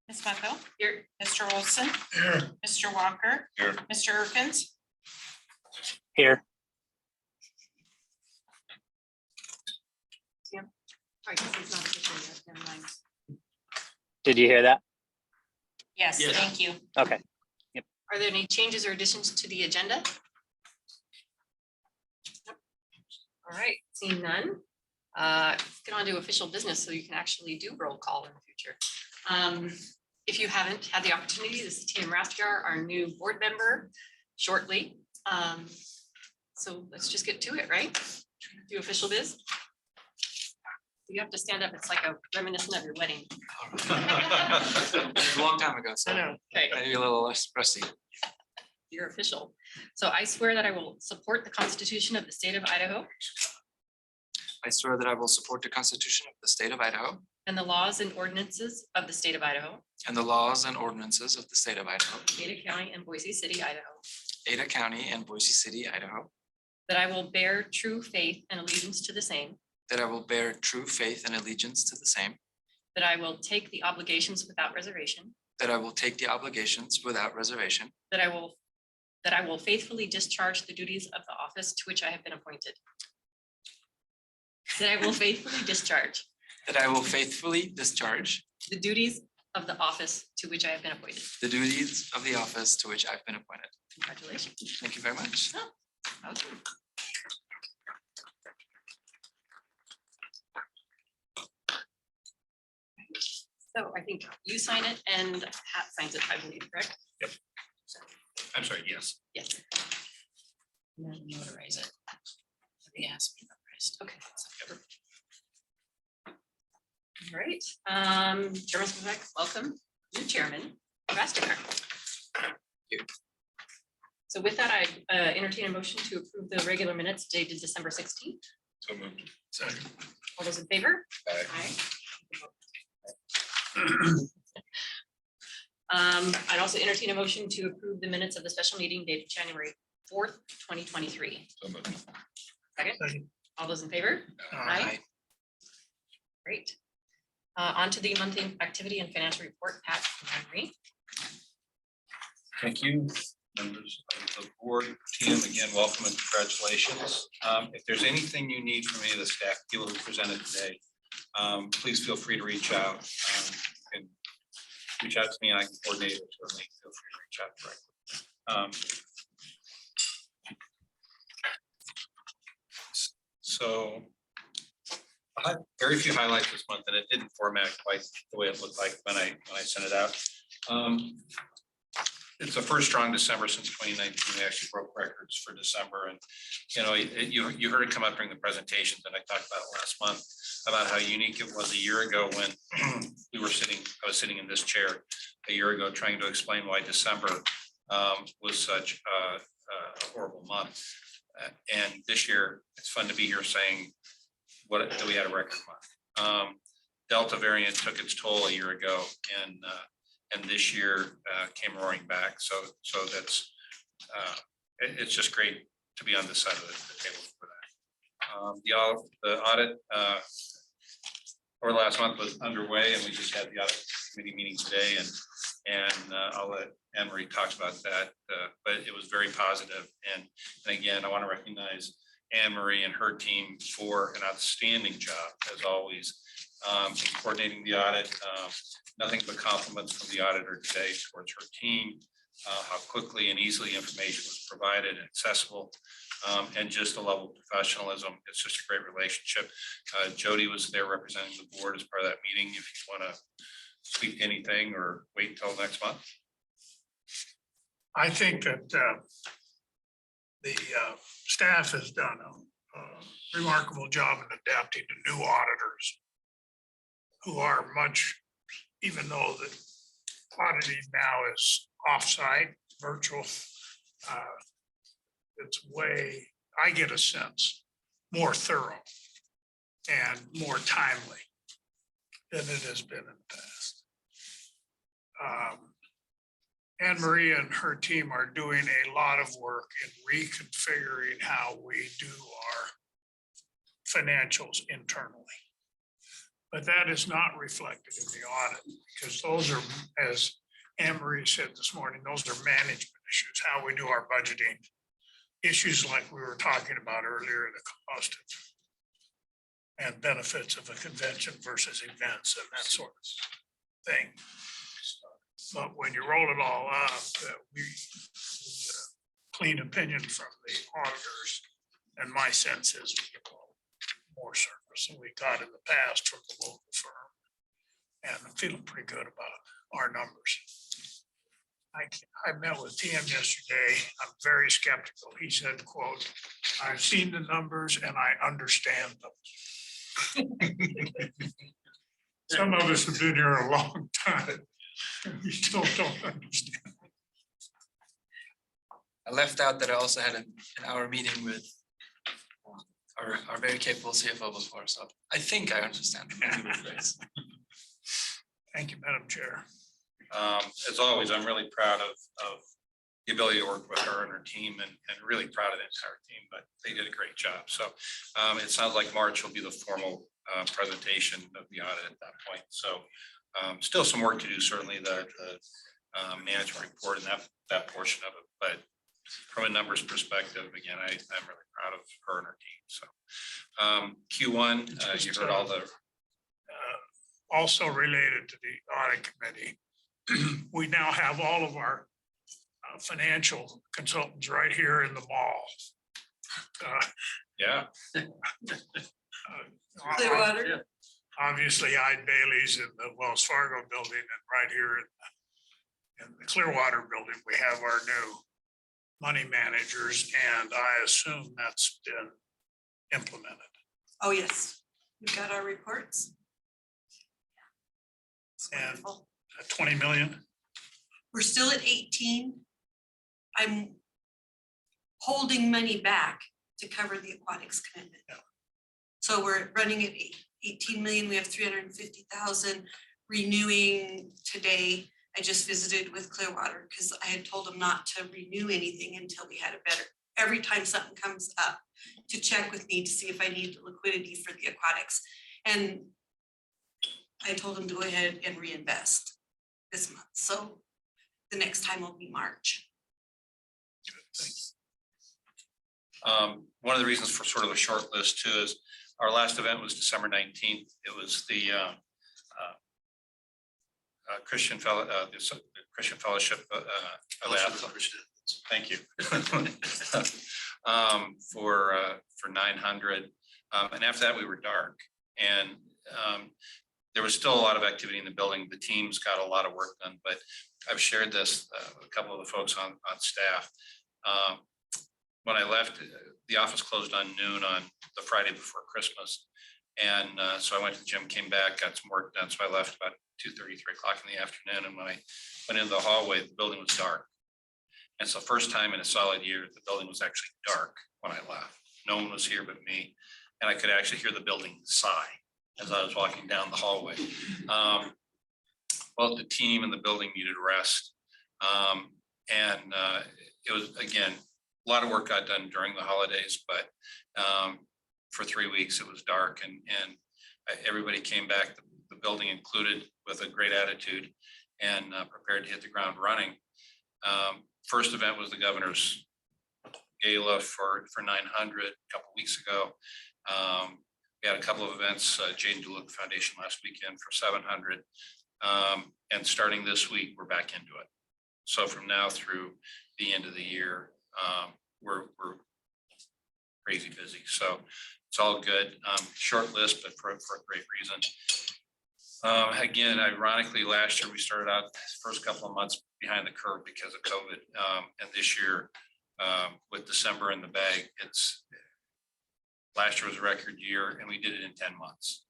Ms. Mundo, Here. Mr. Olson, Here. Mr. Walker, Here. Mr. Erkins. Here. I guess it's not official yet. Never mind. Did you hear that? Yes, Yes. thank you. Okay. Are there any changes or additions to the agenda? All right, seeing none. Let's get on to official business so you can actually do roll call in the future. If you haven't had the opportunity, this is Tina Rathjar, our new board member shortly. So let's just get to it, right? Do official biz. You have to stand up. It's like a reminiscent of your wedding. A long time ago, so I know. Okay. maybe a little less rusty. You're official. So I swear that I will support the Constitution of the state of Idaho I swear that I will support the Constitution of the state of Idaho and the laws and ordinances of the state of Idaho, and the laws and ordinances of the state of Idaho, Ada County and Boise City, Idaho, Ada County and Boise City, Idaho, that I will bear true faith and allegiance to the same, that I will bear true faith and allegiance to the same, that I will take the obligations without reservation, that I will take the obligations without reservation, that I will faithfully discharge the duties of the office to which I have been appointed. That I will faithfully discharge that I will faithfully discharge the duties of the office to which I have been appointed. the duties of the office to which I've been appointed. Congratulations. Thank you very much. Okay. So I think you sign it and Pat signs it, I believe, correct? I'm sorry, yes. Yes. And then notarize it. He has to be notarized. Okay. All right, Chairman Spivak, welcome, new chairman, Rastigar. you. So with that, I entertain a motion to approve the regular minutes dated December 16th. So moved. Second. All those in favor? Aye. I'd also entertain a motion to approve the minutes of the special meeting dated January 4th, 2023. So moved. Second, all those in favor? Aye. Great. On to the monthly activity and financial report, Pat and Marie. Thank you, members of the board, team, again, welcome and congratulations. If there's anything you need from any of the staff people who presented today, please feel free to reach out. You can reach out to me and I can coordinate it, certainly feel free to reach out directly. So I had very few highlights this month and it didn't format quite the way it looked like when I sent it out. It's the first strong December since 2019. We actually broke records for December, and you heard it come up during the presentations, and I talked about it last month about how unique it was a year ago when I was sitting in this chair a year ago trying to explain why December was such a horrible month. And this year, it's fun to be here saying that we had a record month. Delta variant took its toll a year ago, and this year came roaring back. So that's it's just great to be on this side of the table for that. The audit over the last month was underway, and we just had the audit committee meeting today, and I'll let Anne Marie talk about that. But it was very positive, and again, I want to recognize Anne Marie and her team for an outstanding job as always in coordinating the audit. Nothing but compliments from the auditor today towards her team, how quickly and easily information was provided and accessible, and just the level of professionalism. It's just a great relationship. Jody was there representing the board as part of that meeting. If you want to speak to anything or wait till next month. I think that the staff has done a remarkable job in adapting to new auditors who are much, even though the auditing now is offsite, virtual, it's way, I get a sense, more thorough and more timely than it has been in the past. Anne Marie and her team are doing a lot of work in reconfiguring how we do our financials internally. But that is not reflected in the audit, because those are, as Anne Marie said this morning, those are management issues, how we do our budgeting. Issues like we were talking about earlier, the cost of and benefits of a convention versus events and that sort of thing. But when you roll it all up, we clean opinion from the auditors, and my sense is we get more service than we got in the past from the local firm. And I'm feeling pretty good about our numbers. I met with Tim yesterday. I'm very skeptical. He said, quote, "I've seen the numbers and I understand them." Some of us have been here a long time. We still don't understand. I left out that I also had an hour meeting with our very capable CFO before, so I think I understand. Thank you, Madam Chair. As always, I'm really proud of the ability to work with her and her team and really proud of the entire team, but they did a great job. So it sounds like March will be the formal presentation of the audit at that point. So still some work to do, certainly the management report and that portion of it. But from a numbers perspective, again, I'm really proud of her and her team. So Q1, you heard all the. Also related to the audit committee, we now have all of our financial consultants right here in the mall. Yeah. Clearwater. Obviously, Ide Bailey's in the Wells Fargo building, and right here in the Clearwater building, we have our new money managers, and I assume that's been implemented. Oh, yes. We've got our reports. And 20 million. We're still at 18. I'm holding money back to cover the aquatics commitment. Yeah. So we're running at 18 million. We have 350,000 renewing today. I just visited with Clearwater because I had told them not to renew anything until we had a better, every time something comes up, to check with me to see if I need liquidity for the aquatics. And I told them to go ahead and reinvest this month. So the next time will be March. One of the reasons for sort of a short list too is our last event was December 19th. It was the Christian Fellowship event. Thank you. For 900. And after that, we were dark. And there was still a lot of activity in the building. The teams got a lot of work done, but I've shared this with a couple of the folks on staff. When I left, the office closed on noon on the Friday before Christmas. And so I went to the gym, came back, got some work done. So I left about 2:30, 3 o'clock in the afternoon. And when I went into the hallway, the building was dark. And so first time in a solid year, the building was actually dark when I left. No one was here but me. And I could actually hear the building sigh as I was walking down the hallway. Both the team and the building needed rest. It was, again, a lot of work got done during the holidays, but for 3 weeks it was dark and everybody came back, the building included, with a great attitude and prepared to hit the ground running. First event was the governor's gala for 900 a couple weeks ago. We had a couple of events, Jane DeLuca Foundation last weekend for 700. And starting this week, we're back into it. So from now through the end of the year, we're crazy busy. So it's all good. Short list, but for a great reason. Again, ironically, last year we started out the first couple of months behind the curve because of COVID. And this year, with December in the bag, last year was a record year and we did it in 10 months.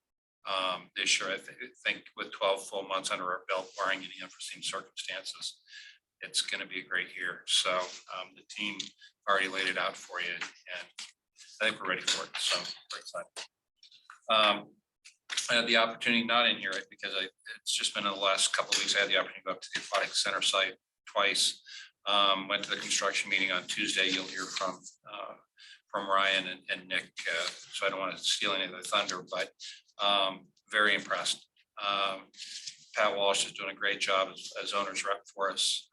This year, I think with 12 full months under our belt, barring any unforeseen circumstances, it's going to be a great year. So the team already laid it out for you and I think we're ready for it. So we're excited. I had the opportunity, not in here because it's just been in the last couple of weeks, I had the opportunity to go up to the aquatic center site twice. Went to the construction meeting on Tuesday. You'll hear from Ryan and Nick. So I don't want to steal any of the thunder, but very impressed. Pat Walsh is doing a great job as owner's rep for us.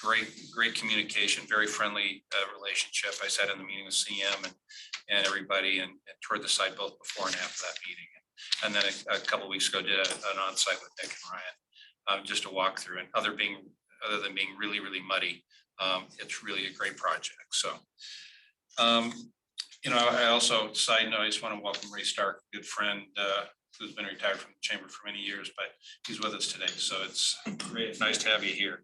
Great communication, very friendly relationship. I sat in the meeting with CM and everybody and toured the site both before and after that meeting. And then a couple of weeks ago, did an onsite with Nick and Ryan, just to walk through. And other than being really, really muddy, it's really a great project. So, I also, side note, I just want to welcome Ray Stark, a good friend who's been retired from the chamber for many years, but he's with us today. So it's great, nice to have you here.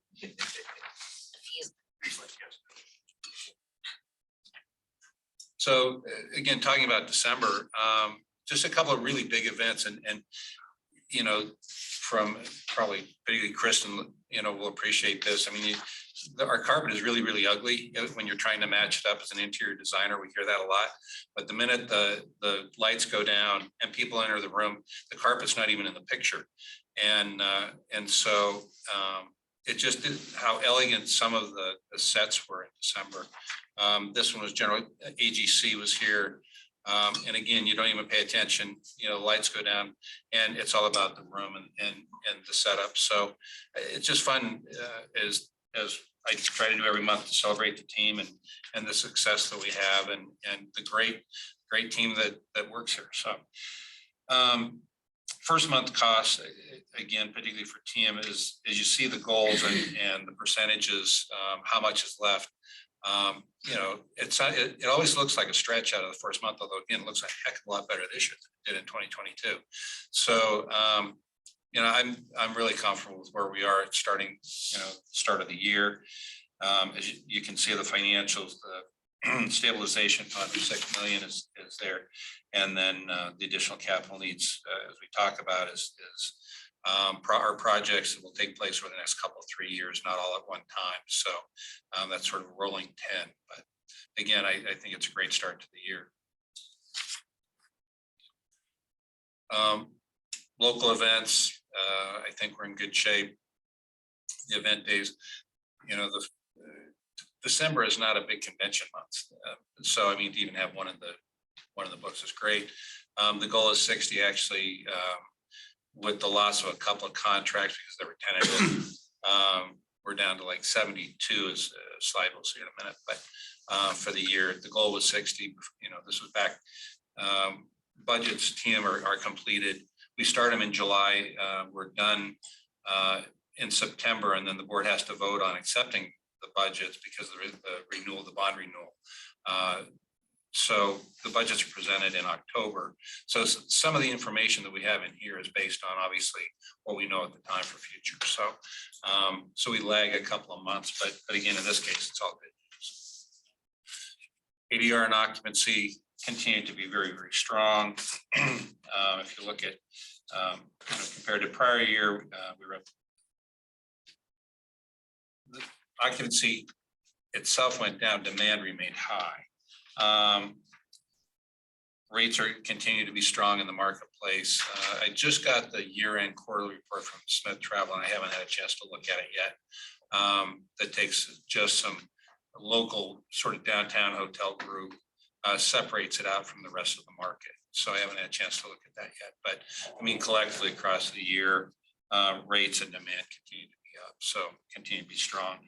So again, talking about December, just a couple of really big events and from probably particularly Kristen, will appreciate this. I mean, our carpet is really, really ugly when you're trying to match it up as an interior designer. We hear that a lot. But the minute the lights go down and people enter the room, the carpet's not even in the picture. And so it just did how elegant some of the sets were in December. This one was generally, AGC was here. And again, you don't even pay attention, lights go down and it's all about the room and the setup. So it's just fun as I try to do every month to celebrate the team and the success that we have and the great team that works here. So first month costs, again, particularly for TM is you see the goals and the percentages, how much is left. It always looks like a stretch out of the first month, although again, it looks a heck of a lot better this year than it did in 2022. So, I'm really comfortable with where we are at starting, start of the year. As you can see the financials, the stabilization fund for $6 million is there. And then the additional capital needs, as we talk about, is our projects that will take place over the next couple of 3 years, not all at one time. So that's sort of rolling 10. But again, I think it's a great start to the year. Local events, I think we're in good shape. The event days, December is not a big convention month. So, I mean, to even have one of the books is great. The goal is 60 actually. With the loss of a couple of contracts because they were tentative, we're down to like 72 as slide we'll see in a minute. But for the year, the goal was 60. This was back. Budgets, TM are completed. We start them in July. We're done in September, and then the board has to vote on accepting the budgets because there is the renewal, the bond renewal. So the budgets are presented in October. So some of the information that we have in here is based on obviously what we know at the time for future. So so we lag a couple of months, but again, in this case, it's all good. ADR and occupancy continue to be very, very strong. If you look at compared to prior year, we were up. The occupancy itself went down, demand remained high. Rates are continue to be strong in the marketplace. I just got the year-end quarterly report from Smith Travel, and I haven't had a chance to look at it yet. That takes just some local sort of downtown hotel group, separates it out from the rest of the market. So I haven't had a chance to look at that yet. But I mean, collectively across the year, rates and demand continue to be up. So continue to be strong.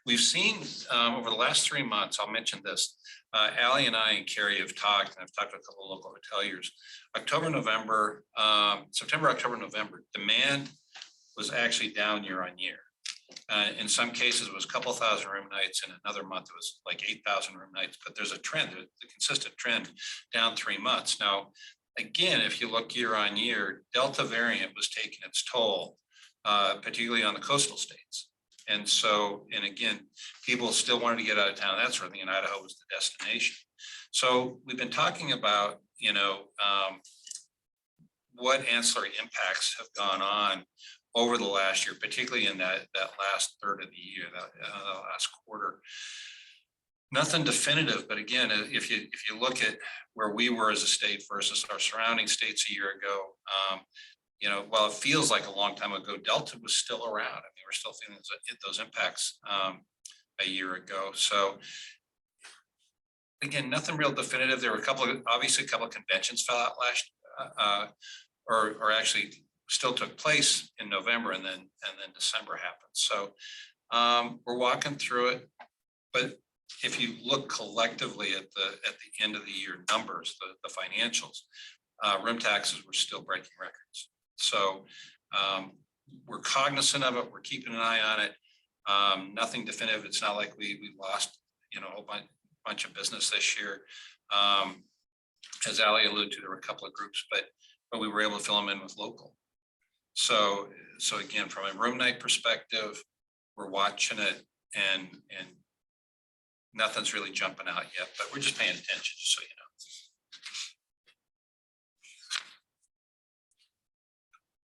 We've seen over the last 3 months, I'll mention this, Allie and I and Carrie have talked, and I've talked to a couple of local hoteliers. September, October, November, demand was actually down year on year. In some cases, it was a couple thousand room nights. In another month, it was like 8,000 room nights. But there's a trend, the consistent trend down 3 months. Now, again, if you look year on year, Delta variant was taking its toll, particularly on the coastal states. And so, and again, people still wanted to get out of town, that sort of thing, and Idaho was the destination. So we've been talking about, what ancillary impacts have gone on over the last year, particularly in that last third of the year, that last quarter. Nothing definitive, but again, if you look at where we were as a state versus our surrounding states a year ago, while it feels like a long time ago, Delta was still around. I mean, we're still feeling those impacts a year ago. So again, nothing real definitive. There were obviously a couple of conventions fell out or actually still took place in November and then December happened. So we're walking through it. But if you look collectively at the end of the year numbers, the financials, room taxes were still breaking records. So we're cognizant of it. We're keeping an eye on it. Nothing definitive. It's not like we lost, a whole bunch of business this year. As Ali alluded to, there were a couple of groups, but we were able to fill them in with local. So again, from a room night perspective, we're watching it and nothing's really jumping out yet, but we're just paying attention, just so you know.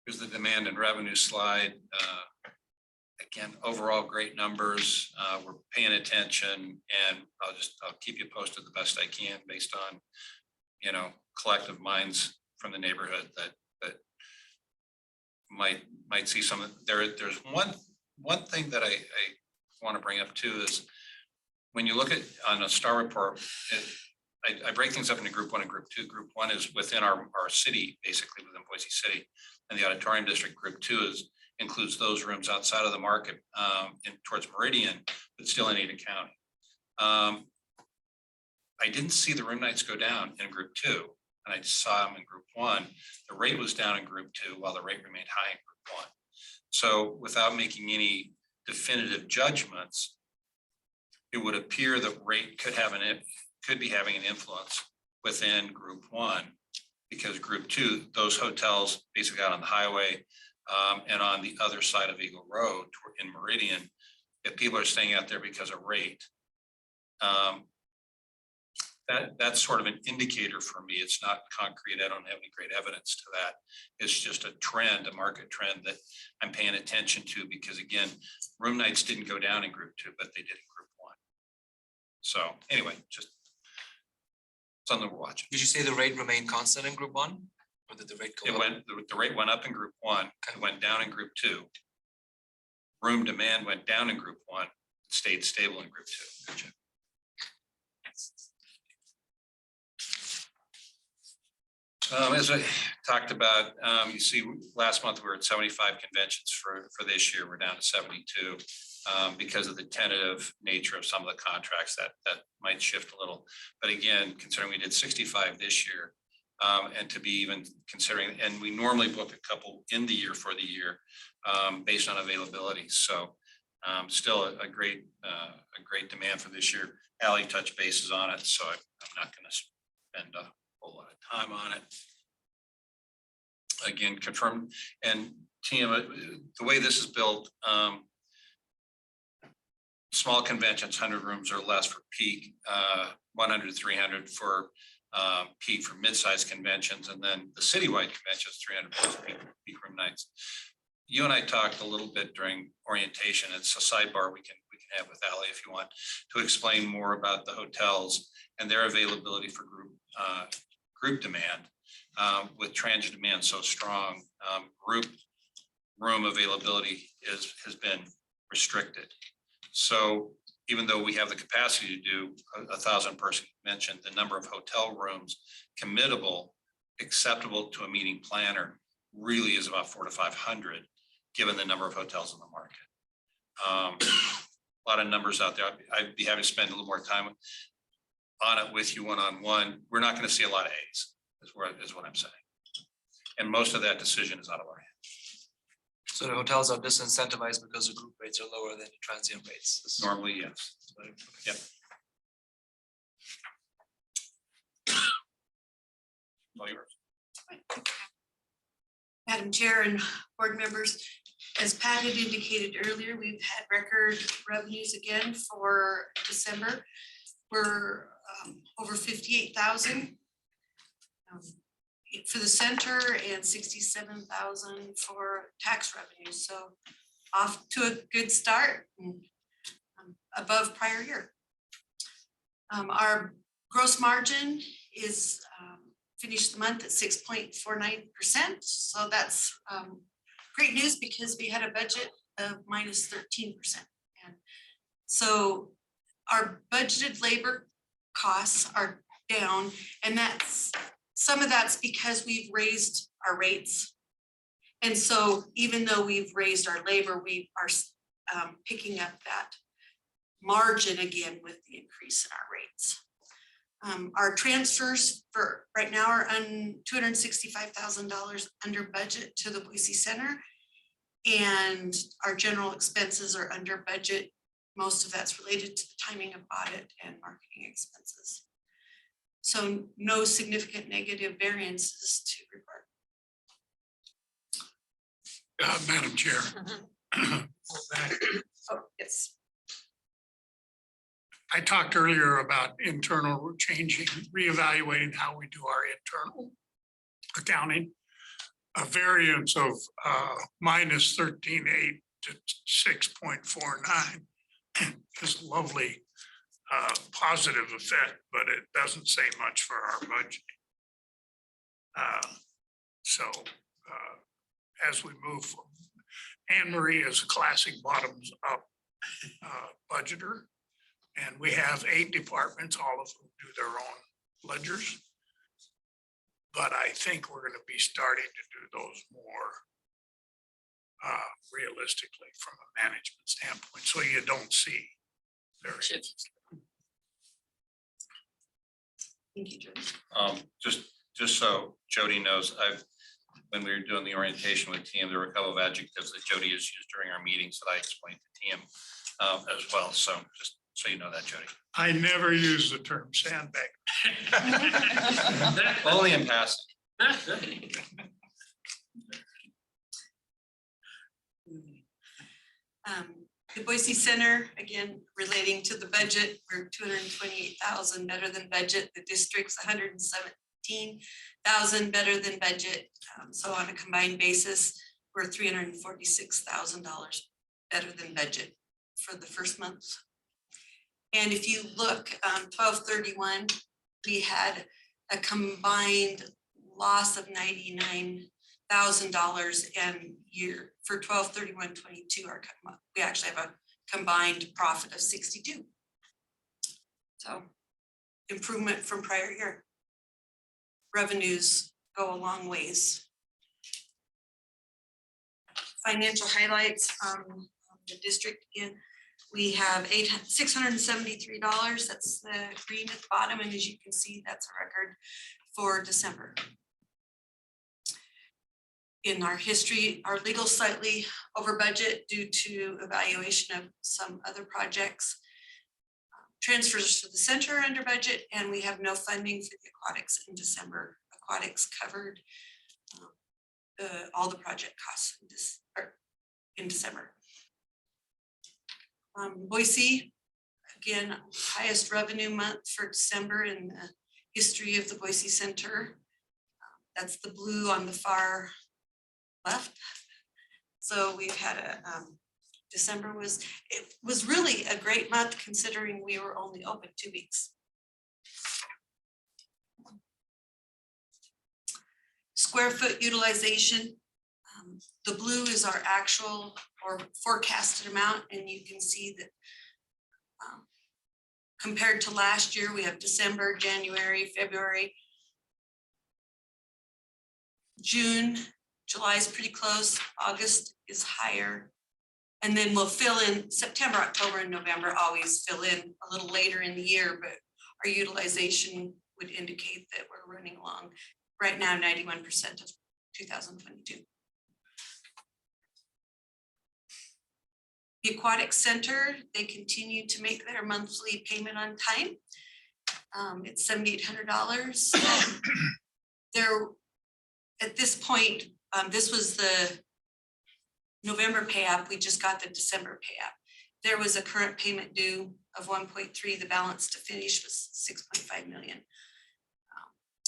Here's the demand and revenue slide. Again, overall great numbers. We're paying attention, and I'll keep you posted the best I can based on, collective minds from the neighborhood that might see some. There's one thing that I want to bring up too is when you look at on a STAR report, I break things up into group 1 and group 2. Group 1 is within our city, basically within Boise City, and the auditorium district. Group 2 includes those rooms outside of the market towards Meridian, but still in Ada County. I didn't see the room nights go down in group 2, and I just saw them in group 1. The rate was down in group 2 while the rate remained high in group 1. So without making any definitive judgments, it would appear that rate could be having an influence within group 1, because group 2, those hotels basically out on the highway and on the other side of Eagle Road in Meridian, if people are staying out there because of rate, that's sort of an indicator for me. It's not concrete. I don't have any great evidence to that. It's just a trend, a market trend that I'm paying attention to, because again, room nights didn't go down in group 2, but they did in group 1. So anyway, just something we're watching. Did you say the rate remained constant in group 1? Or did the rate go up? The rate went up in group 1, it went down in group 2. Room demand went down in group 1, stayed stable in group 2. Gotcha. As I talked about, you see, last month we were at 75 conventions for this year. We're down to 72 because of the tentative nature of some of the contracts that might shift a little. But again, considering we did 65 this year, and to be even considering, and we normally book a couple in the year for the year based on availability. So still a great demand for this year. Ali touched bases on it, so I'm not going to spend a whole lot of time on it. Again, confirmed, and team, the way this is built, small conventions, 100 rooms or less for peak, 100 to 300 for peak for mid-sized conventions, and then the citywide conventions, 300 plus peak room nights. You and I talked a little bit during orientation. It's a sidebar we can have with Ali if you want, to explain more about the hotels and their availability for group demand. With transient demand so strong, group room availability has been restricted. So even though we have the capacity to do 1,000 person convention, the number of hotel rooms committable, acceptable to a meeting planner, really is about 400 to 500, given the number of hotels in the market. A lot of numbers out there. I'd be happy to spend a little more time on it with you one-on-one. We're not going to see a lot of A's, is what I'm saying. And most of that decision is out of our hands. So the hotels are disincentivized because the group rates are lower than the transient rates. Normally, yes. Yep. All yours. Madam Chair and board members, as Pat had indicated earlier, we've had record revenues again for December. We're over 58,000 for the center and 67,000 for tax revenue. So off to a good start, and above prior year. Our gross margin is finished the month at 6.49%. So that's great news, because we had a budget of minus 13%. And so our budgeted labor costs are down, and some of that's because we've raised our rates. And so even though we've raised our labor, we are picking up that margin again with the increase in our rates. Our transfers for right now are $265,000 under budget to the Boise Center. And our general expenses are under budget. Most of that's related to the timing of audit and marketing expenses. So no significant negative variances to report. Madam Chair. Oh, yes. I talked earlier about internal changing, reevaluating how we do our internal accounting. A variance of minus 13.8 to 6.49 is lovely positive effect, but it doesn't say much for our budget. So as we move forward, Anne Marie is a classic bottoms up budgeter. And we have 8 departments, all of whom do their own ledgers. But I think we're going to be starting to do those more realistically from a management standpoint, so you don't see variance. Thank you, Jody. Just so Jody knows, when we were doing the orientation with TM, there were a couple of adjectives that Jody has used during our meetings that I explained to TM as well. So just so you know that, Jody. I never use the term sandbag. Only in passing. The Boise Center, again, relating to the budget, we're 228,000 better than budget. The district's 117,000 better than budget. So on a combined basis, we're $346,000 better than budget for the first month. And if you look, 12/31, we had a combined loss of $99,000, and for 12/31/22, we actually have a combined profit of 62. So improvement from prior year. Revenues go a long ways. Financial highlights on the district again. We have $673. That's the green at the bottom, and as you can see, that's a record for December. In our history, our legal slightly over budget due to evaluation of some other projects. Transfers for the center are under budget, and we have no funding for the aquatics in December. Aquatics covered all the project costs in December. Boise, again, highest revenue month for December in the history of the Boise Center. That's the blue on the far left. So we've had December was really a great month considering we were only open 2 weeks. Square foot utilization. The blue is our actual or forecasted amount, and you can see that compared to last year, we have December, January, February, June, July is pretty close, August is higher. And then we'll fill in September, October, and November always fill in a little later in the year, but our utilization would indicate that we're running along right now 91% of 2022. The Aquatic Center, they continue to make their monthly payment on time. It's $7,800. They're at this point, this was the November pay app. We just got the December pay app. There was a current payment due of 1.3. The balance to finish was 6.5 million.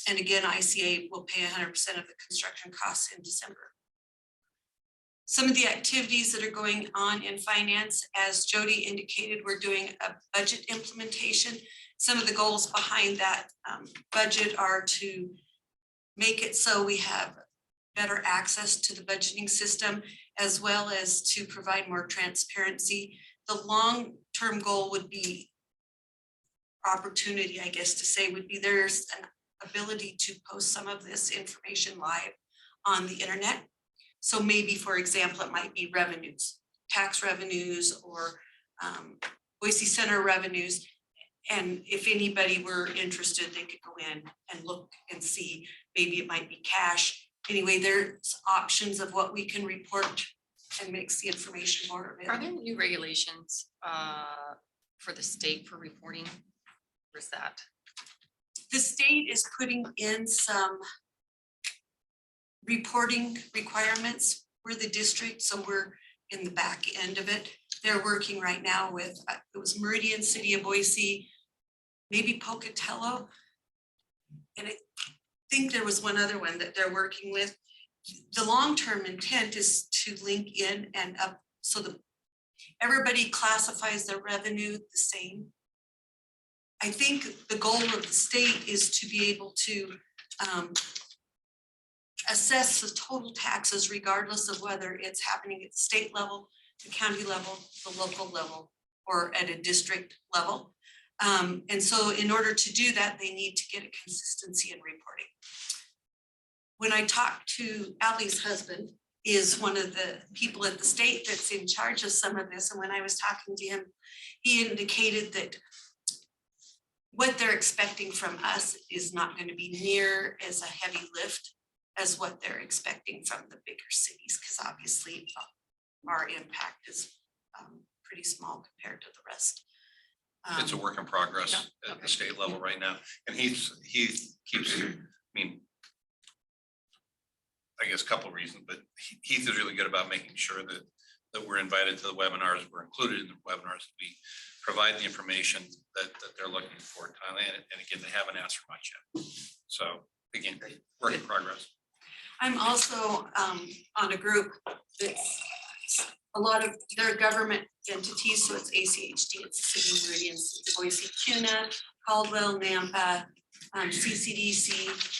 And again, ICA will pay 100% of the construction costs in December. Some of the activities that are going on in finance, as Jody indicated, we're doing a budget implementation. Some of the goals behind that budget are to make it so we have better access to the budgeting system, as well as to provide more transparency. The long-term goal would be opportunity, I guess to say, would be there's an ability to post some of this information live on the internet. So maybe, for example, it might be revenues, tax revenues or Boise Center revenues. And if anybody were interested, they could go in and look and see, maybe it might be cash. Anyway, there's options of what we can report and makes the information more Are available. there new regulations for the state for reporting? Or is that? The state is putting in some reporting requirements. We're the district, so we're in the back end of it. They're working right now with, it was Meridian, City of Boise, maybe Pocatello. And I think there was one other one that they're working with. The long-term intent is to link in and up so that everybody classifies their revenue the same. I think the goal of the state is to be able to assess the total taxes regardless of whether it's happening at the state level, the county level, the local level, or at a district level. And so in order to do that, they need to get a consistency in reporting. When I talked to Ally's husband, is one of the people at the state that's in charge of some of this. And when I was talking to him, he indicated that what they're expecting from us is not going to be near as a heavy lift as what they're expecting from the bigger cities, because obviously our impact is pretty small compared to the rest. It's a work in progress Yeah, at the okay. state level right now. And he keeps, I mean, I guess a couple of reasons, but Heath is really good about making sure that we're invited to the webinars, we're included in the webinars, we provide the information that they're looking for. And again, they haven't asked for much yet. So again, work in progress. I'm also on a group that's a lot of their government entities, so it's ACHD, it's City of Meridian, Boise, Kuna, Caldwell, Nampa, CCDC.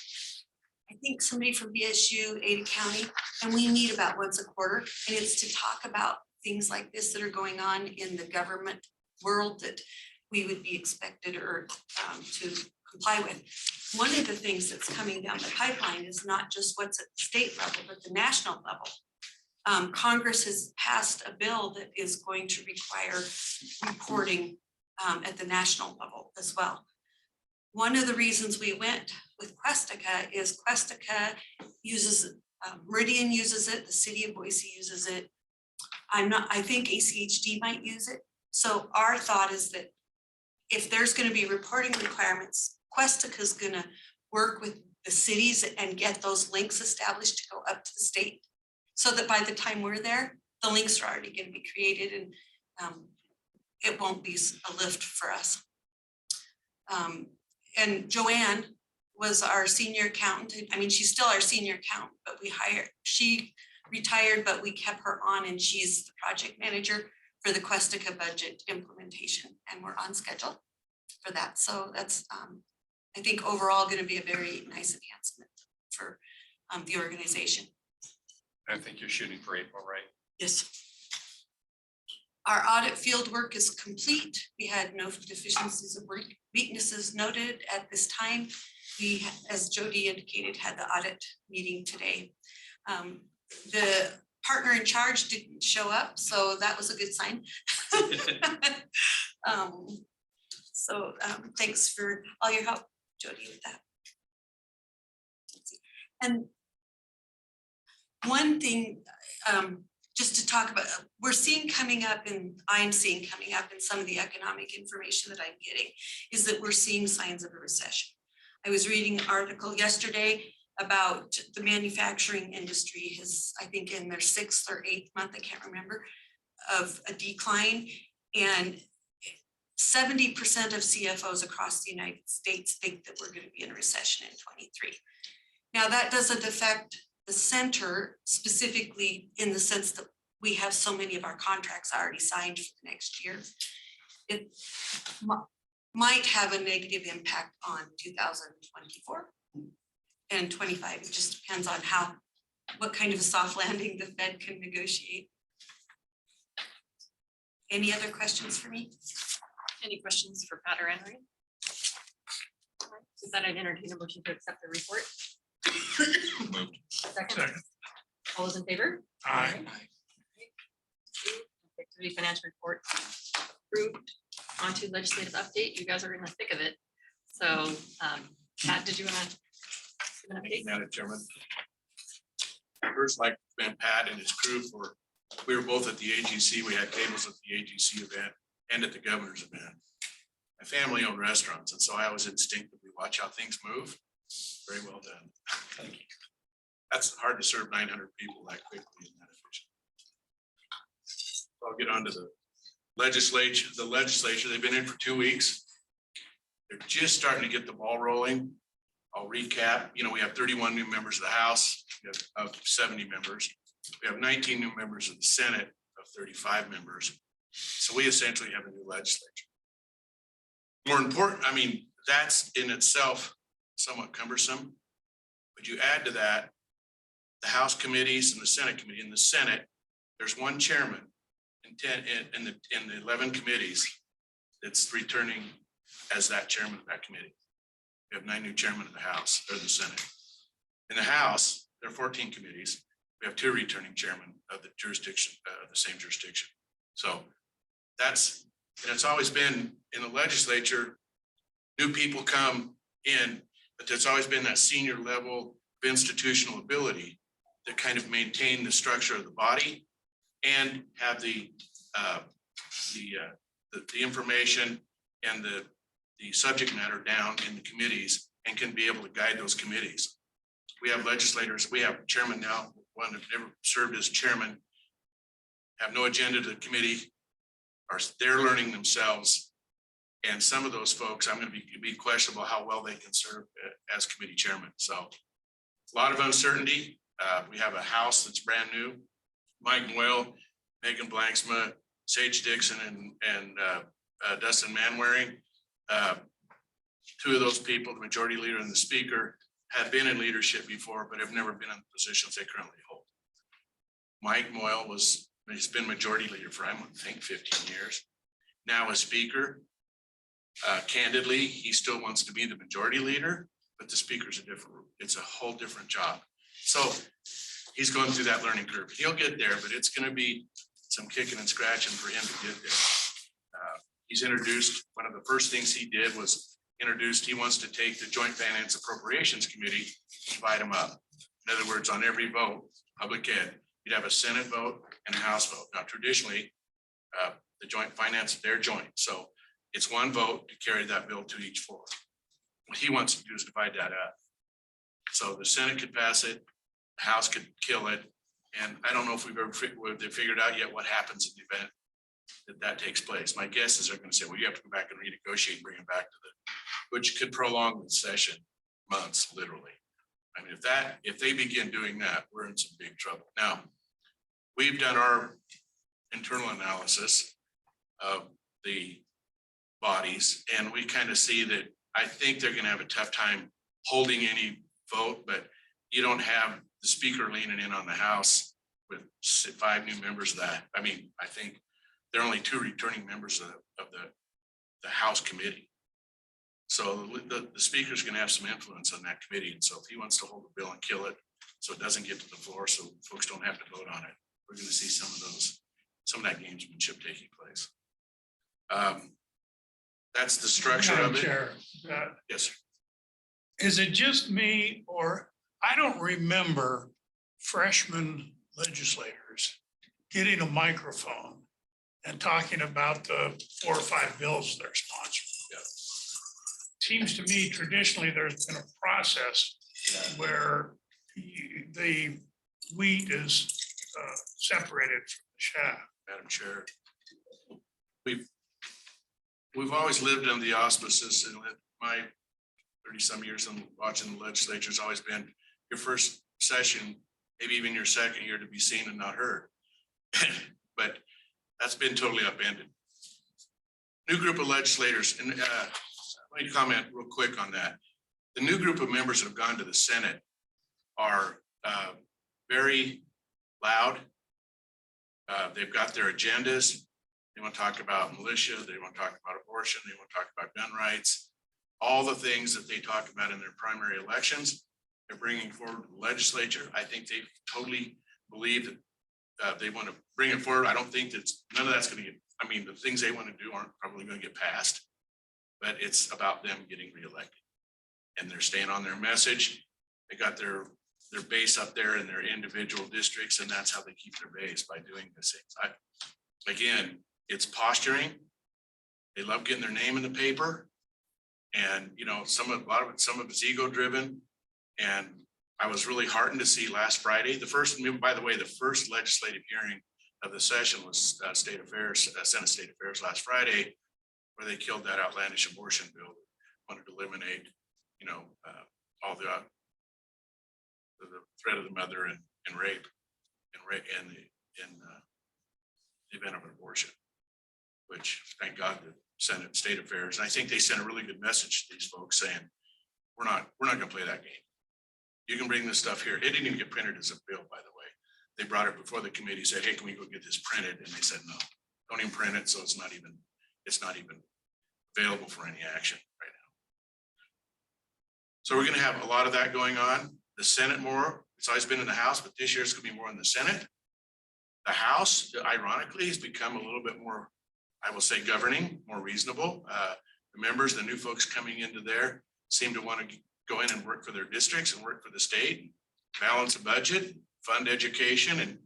I think somebody from BSU, Ada County, and we meet about once a quarter, and it's to talk about things like this that are going on in the government world that we would be expected or to comply with. One of the things that's coming down the pipeline is not just what's at the state level, but the national level. Congress has passed a bill that is going to require reporting at the national level as well. One of the reasons we went with Questica is Questica uses, Meridian uses it, the City of Boise uses it. I think ACHD might use it. So our thought is that if there's going to be reporting requirements, Questica is going to work with the cities and get those links established to go up to the state, so that by the time we're there, the links are already going to be created and it won't be a lift for us. And Joanne was our senior accountant. I mean, she's still our senior accountant, but she retired, but we kept her on, and she's the project manager for the Questica budget implementation, and we're on schedule for that. So that's, I think, overall going to be a very nice enhancement for the organization. I think you're shooting for April, right? Yes. Our audit field work is complete. We had no deficiencies or weaknesses noted at this time. We, as Jody indicated, had the audit meeting today. The partner in charge didn't show up, so that was a good sign. Thanks for all your help, Jody, with that. And one thing, just to talk about, I'm seeing coming up in some of the economic information that I'm getting, is that we're seeing signs of a recession. I was reading an article yesterday about the manufacturing industry has, I think, in their 6th or 8th month, I can't remember, of a decline. And 70% of CFOs across the United States think that we're going to be in a recession in 23. Now, that doesn't affect the center specifically in the sense that we have so many of our contracts already signed for the next year. It might have a negative impact on 2024 and 25. It just depends on what kind of a soft landing the Fed can negotiate. Any other questions for me? Any questions for Pat or Henry? Is that an entertain a motion to accept the report? Moved. Second, all those in favor? Aye. Activity financial report approved. On to legislative update. You guys are in the thick of it. So, Pat, did you want to give an update? Madam Chairman. First, like Ben Pat and his crew for, we were both at the AGC. We had tables at the AGC event and at the governor's event. My family owned restaurants, and so I always instinctively watch how things move. Very well done. Thank you. That's hard to serve 900 people that quickly and that efficient. I'll get on to the legislature. The legislature, they've been in for 2 weeks. They're just starting to get the ball rolling. I'll recap. You know, we have 31 new members of the House of 70 members. We have 19 new members of the Senate of 35 members. So we essentially have a new legislature. More important, I mean, that's in itself somewhat cumbersome. But you add to that the House committees and the Senate committee. In the Senate, there's one chairman in 10 in the 11 committees that's returning as that chairman of that committee. We have 9 new chairmen of the House or the Senate. In the House, there are 14 committees. We have 2 returning chairmen of the jurisdiction, the same jurisdiction. So that's, and it's always been in the legislature, new people come in, but there's always been that senior level of institutional ability to kind of maintain the structure of the body and have the information and the subject matter down in the committees and can be able to guide those committees. We have legislators, we have chairman now, one that never served as chairman, have no agenda to the committee, are they're learning themselves. And some of those folks, I'm going to be questionable how well they can serve as committee chairman. So a lot of uncertainty. We have a House that's brand new. Mike Moyle, Megan Blanksma, Sage Dixon, and Dustin Manwaring. 2 of those people, the majority leader and the speaker, have been in leadership before, but have never been in the positions they currently hold. Mike Moyle he's been majority leader for, I think, 15 years. Now a speaker. Candidly, he still wants to be the majority leader, but the speaker's it's a whole different job. So he's going through that learning curve. He'll get there, but it's going to be some kicking and scratching for him to get there. He's introduced, one of the first things he did was introduced, he wants to take the Joint Finance Appropriations Committee, divide them up. In other words, on every vote, public ed, you'd have a Senate vote and a House vote. Now, traditionally, the Joint Finance, they're joint. So it's one vote to carry that bill to each floor. What he wants to do is divide that up. So the Senate could pass it, the House could kill it. And I don't know if they figured out yet what happens in the event that takes place. My guess is they're going to say, well, you have to go back and renegotiate and bring it back to which could prolong the session months, literally. I mean, if they begin doing that, we're in some big trouble. Now, we've done our internal analysis of the bodies, and we kind of see that I think they're going to have a tough time holding any vote, but you don't have the speaker leaning in on the House with 5 new members of that. I mean, I think there are only 2 returning members of the House committee. So the speaker's going to have some influence on that committee. And so if he wants to hold the bill and kill it, so it doesn't get to the floor, so folks don't have to vote on it, we're going to see some of that gamesmanship taking place. That's the structure of it. Chair, Yes, sir. is it just me, or I don't remember freshman legislators getting a microphone and talking about the 4 or 5 bills they're sponsoring? Seems to me traditionally there's been a process where the wheat is separated from the chaff. Madam Chair. We've always lived under the auspices, and my 30-some years in watching the legislature has always been your first session, maybe even your second year, to be seen and not heard. But that's been totally upended. New group of legislators, and let me comment real quick on that. The new group of members that have gone to the Senate are very loud. They've got their agendas. They want to talk about militia. They want to talk about abortion. They want to talk about gun rights. All the things that they talk about in their primary elections, they're bringing forward the legislature. I think they totally believe that they want to bring it forward. I don't think that's, none of that's gonna get, I mean, the things they want to do aren't probably gonna get passed. But it's about them getting reelected. And they're staying on their message. They got their base up there in their individual districts, and that's how they keep their base, by doing this things. Again, it's posturing. They love getting their name in the paper. And, you know, some of it's ego driven. And I was really heartened to see last Friday, by the way, the first legislative hearing of the session was State Affairs, Senate State Affairs last Friday, where they killed that outlandish abortion bill, wanted to eliminate, you know, all the threat of the mother and rape and the event of an abortion, which thank God the Senate State Affairs, and I think they sent a really good message to these folks saying, we're not gonna play that game. You can bring this stuff here. It didn't even get printed as a bill, by the way. They brought it before the committee, said, hey, can we go get this printed? And they said, no, don't even print it. So it's not even available for any action right now. So we're gonna have a lot of that going on. The Senate more, it's always been in the House, but this year it's gonna be more in the Senate. The House, ironically, has become a little bit more, I will say, governing, more reasonable. The members, the new folks coming into there seem to want to go in and work for their districts and work for the state, balance a budget, fund education, and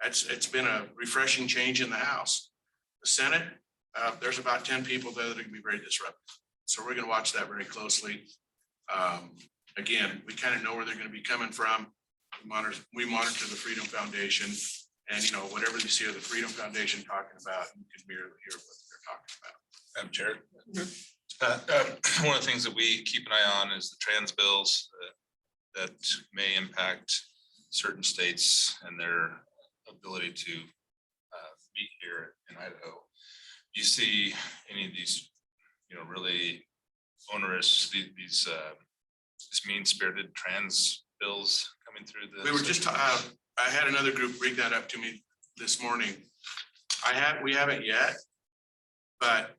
it's been a refreshing change in the House. The Senate, there's about 10 people there that are gonna be very disruptive. So we're gonna watch that very closely. Again, we kind of know where they're gonna be coming from. We monitor the Freedom Foundation, and you know, whatever you see of the Freedom Foundation talking about, you can hear what they're talking about. Madam Chair. One of the things that we keep an eye on is the trans bills that may impact certain states and their ability to meet here in Idaho. Do you see any of these, you know, really onerous, these mean-spirited trans bills coming through the? We were just, I had another group bring that up to me this morning. We haven't yet, but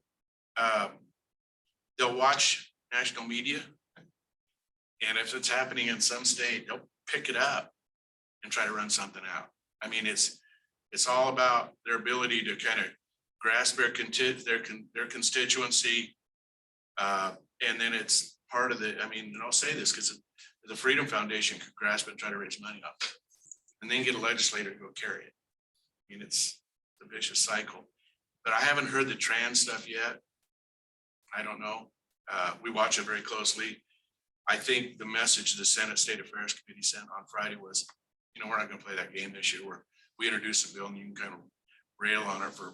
they'll watch national media. And if it's happening in some state, they'll pick it up and try to run something out. I mean, it's all about their ability to kind of grasp their constituency. And then it's part of the, I mean, and I'll say this because the Freedom Foundation could grasp it and try to raise money off it, and then get a legislator to go carry it. I mean, it's a vicious cycle. But I haven't heard the trans stuff yet. I don't know. We watch it very closely. I think the message the Senate State Affairs Committee sent on Friday was, you know, we're not going to play that game this year where we introduce a bill and you can kind of rail on it for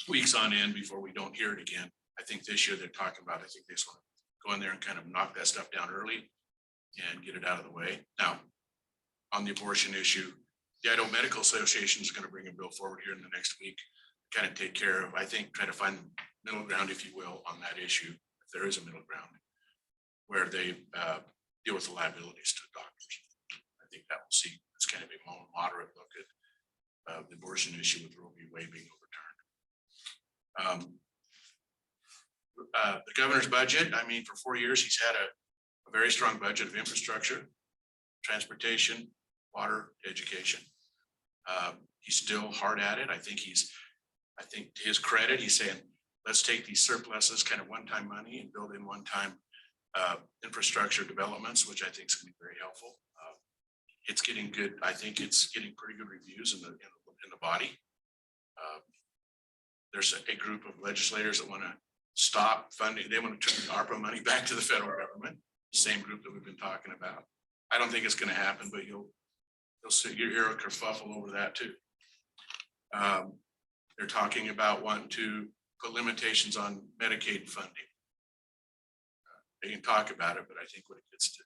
weeks on end before we don't hear it again. I think this year they're talking about, I think they just want to go in there and kind of knock that stuff down early and get it out of the way. Now, on the abortion issue, the Idaho Medical Association is going to bring a bill forward here in the next week, kind of take care of, I think, try to find the middle ground, if you will, on that issue, if there is a middle ground, where they deal with the liabilities to doctors. I think that we'll see. It's kind of a more moderate look at the abortion issue with Roe v. Wade being overturned. The governor's budget, I mean, for 4 years, he's had a very strong budget of infrastructure, transportation, water, education. He's still hard at it. I think to his credit, he's saying, let's take these surpluses, kind of one-time money, and build in one-time infrastructure developments, which I think is going to be very helpful. It's getting good. I think it's getting pretty good reviews in the body. There's a group of legislators that want to stop funding. They want to turn the ARPA money back to the federal government. Same group that we've been talking about. I don't think it's going to happen, but you'll see, you'll hear a kerfuffle over that too. They're talking about wanting to put limitations on Medicaid funding. They can talk about it, but I think when it gets to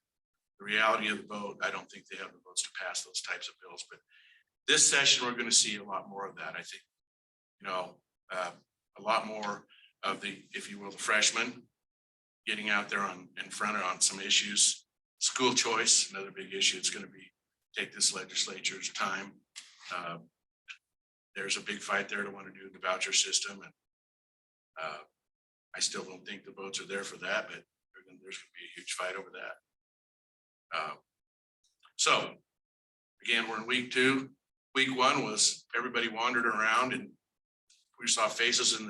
the reality of the vote, I don't think they have the votes to pass those types of bills. But this session, we're going to see a lot more of that. I think, you know, a lot more of the, if you will, the freshmen getting out there in front on some issues. School choice, another big issue. It's going to be take this legislature's time. There's a big fight there to want to do the voucher system, and I still don't think the votes are there for that, but there's going to be a huge fight over that. So again, we're in week 2. Week 1 was everybody wandered around and we saw faces on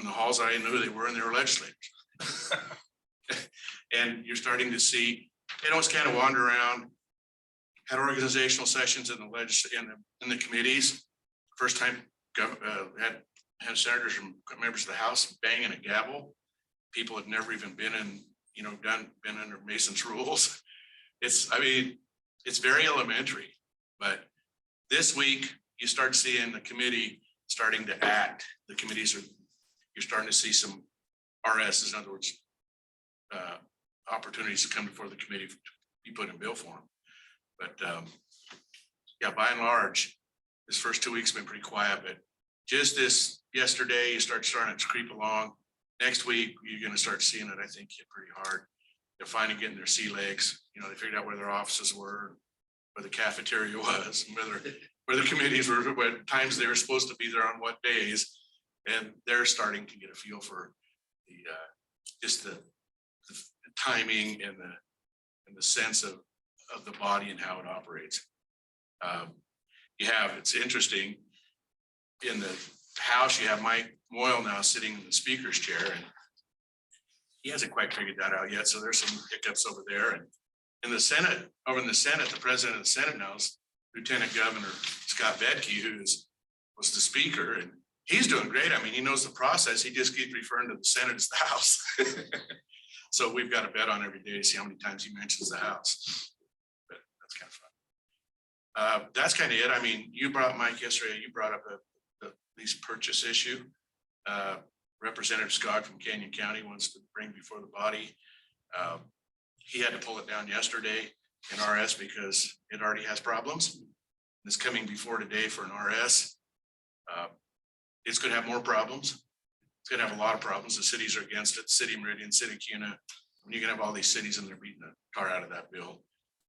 the halls. I didn't know who they were, and they were legislators. And you're starting to see, they always kind of wander around, had organizational sessions in the committees. First time had senators and members of the House banging a gavel. People had never even been in, been under Mason's rules. It's very elementary, but this week you start seeing the committee starting to act. The committees you're starting to see some RSs, in other words, opportunities to come before the committee to be put in bill form. But yeah, by and large, this first 2 weeks have been pretty quiet, but just this yesterday, you starting to creep along. Next week, you're gonna start seeing it, I think, hit pretty hard. They're finally getting their sea legs. They figured out where their offices were, where the cafeteria was, and where the committees were, what times they were supposed to be there on what days. And they're starting to get a feel for the timing and the sense of the body and how it operates. It's interesting, in the House, you have Mike Moyle now sitting in the speaker's chair, and he hasn't quite figured that out yet. So there's some hiccups over there. And in the Senate, the president of the Senate now is Lieutenant Governor Scott Bedke, was the speaker, and he's doing great. I mean, he knows the process. He just keeps referring to the Senate as the House. So we've got a bet on every day to see how many times he mentions the House. But that's kind of fun. That's kind of it. I mean, you brought, Mike, yesterday, you brought up the lease purchase issue. Representative Scott from Canyon County wants to bring before the body. He had to pull it down yesterday in RS because it already has problems. It's coming before today for an RS. It's going to have more problems. It's going to have a lot of problems. The cities are against it. City of Meridian, City of Cuna. You're going to have all these cities and they're beating the tar out of that bill.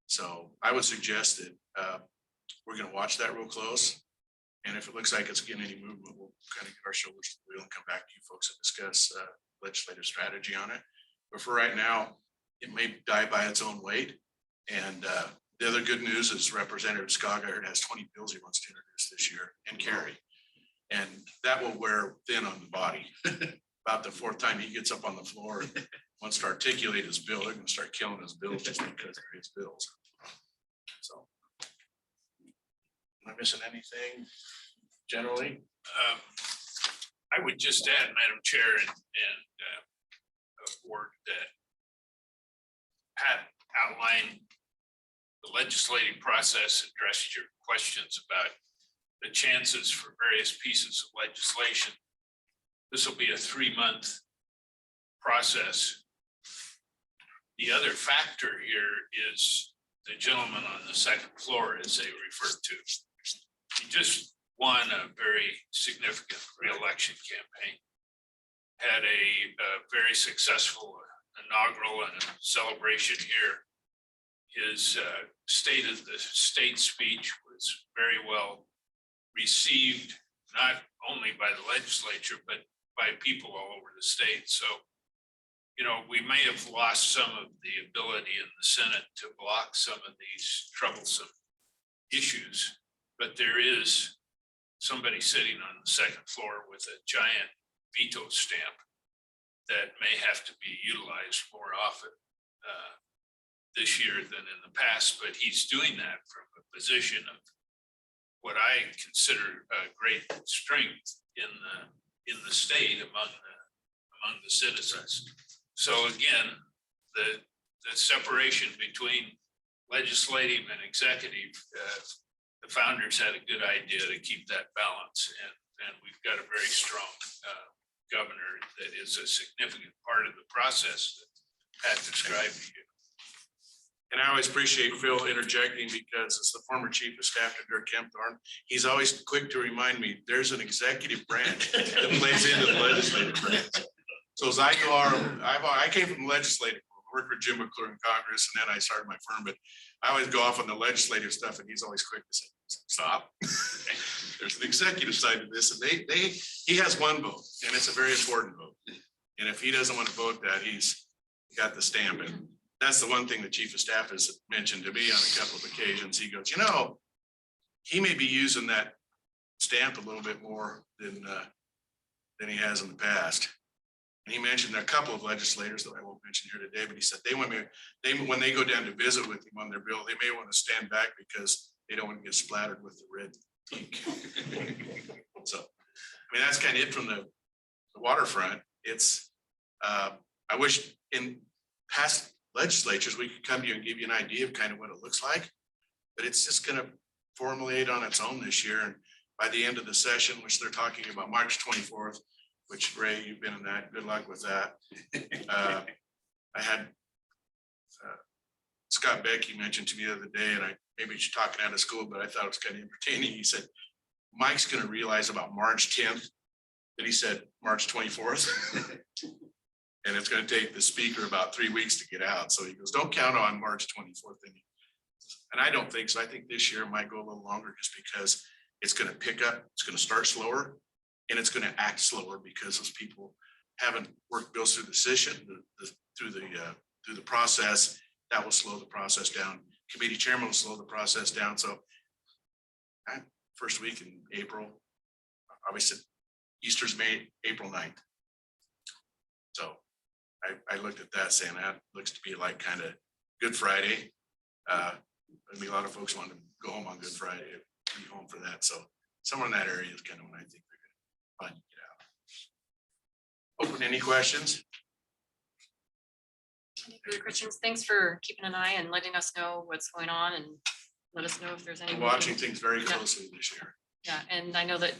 So I would suggest that we're going to watch that real close. And if it looks like it's getting any movement, we'll kind of get our shoulders to the wheel and come back to you folks and discuss legislative strategy on it. But for right now, it may die by its own weight. And the other good news is Representative Scott, I heard, has 20 bills he wants to introduce this year and carry. And that will wear thin on the body. About the 4th time he gets up on the floor and wants to articulate his bill, they're going to start killing his bills just because they're his bills. So, am I missing anything generally? I would just add, Madam Chair and board, that Pat outlined the legislative process, addressed your questions about the chances for various pieces of legislation. This will be a 3-month process. The other factor here is the gentleman on the second floor, as they refer to. He just won a very significant re-election campaign, had a very successful inaugural and a celebration here. His state of the state speech was very well received, not only by the legislature, but by people all over the state. So, we may have lost some of the ability in the Senate to block some of these troublesome issues, but there is somebody sitting on the second floor with a giant veto stamp that may have to be utilized more often this year than in the past, but he's doing that from a position of what I consider a great strength in the state among the citizens. So again, the separation between legislative and executive, the founders had a good idea to keep that balance, and we've got a very strong governor that is a significant part of the process that Pat described to you. And I always appreciate Phil interjecting, because as the former chief of staff to Dirk Kempthorne, he's always quick to remind me there's an executive branch that plays into the legislative branch. So as I go I came from the legislative, worked for Jim McClure in Congress, and then I started my firm, but I always go off on the legislative stuff, and he's always quick to say, stop. There's an executive side to this, and he has one vote, and it's a very important vote. And if he doesn't want to vote that, he's got the stamp, and that's the one thing the chief of staff has mentioned to me on a couple of occasions. He goes, he may be using that stamp a little bit more than he has in the past. And he mentioned a couple of legislators that I won't mention here today, but he said when they go down to visit with him on their bill, they may want to stand back because they don't want to get splattered with the red ink. So, I mean, that's kind of it from the waterfront. It's, I wish in past legislatures, we could come to you and give you an idea of kind of what it looks like, but it's just gonna formulate on its own this year. And by the end of the session, which they're talking about March 24th, which Ray, you've been in that, good luck with that. I had Scott Beck, he mentioned to me the other day, and maybe he's talking out of school, but I thought it was kind of entertaining. He said, Mike's gonna realize about March 10th, that he said March 24th. And it's gonna take the speaker about 3 weeks to get out. So he goes, don't count on March 24th. And I don't think so. I think this year might go a little longer just because it's gonna pick up, it's gonna start slower, and it's gonna act slower because those people haven't worked bills through the session, through the process. That will slow the process down. Committee chairman will slow the process down. So first week in April, obviously Easter's May, April 9th. So I looked at that saying that looks to be like kind of Good Friday. There'll be a lot of folks wanting to go home on Good Friday, be home for that. So somewhere in that area is kind of when I think they're gonna find to get out. Open any questions? Any further questions? Thanks for keeping an eye and letting us know what's going on and let us know if there's any. I'm watching things very Yeah. closely this year. Yeah, and I know that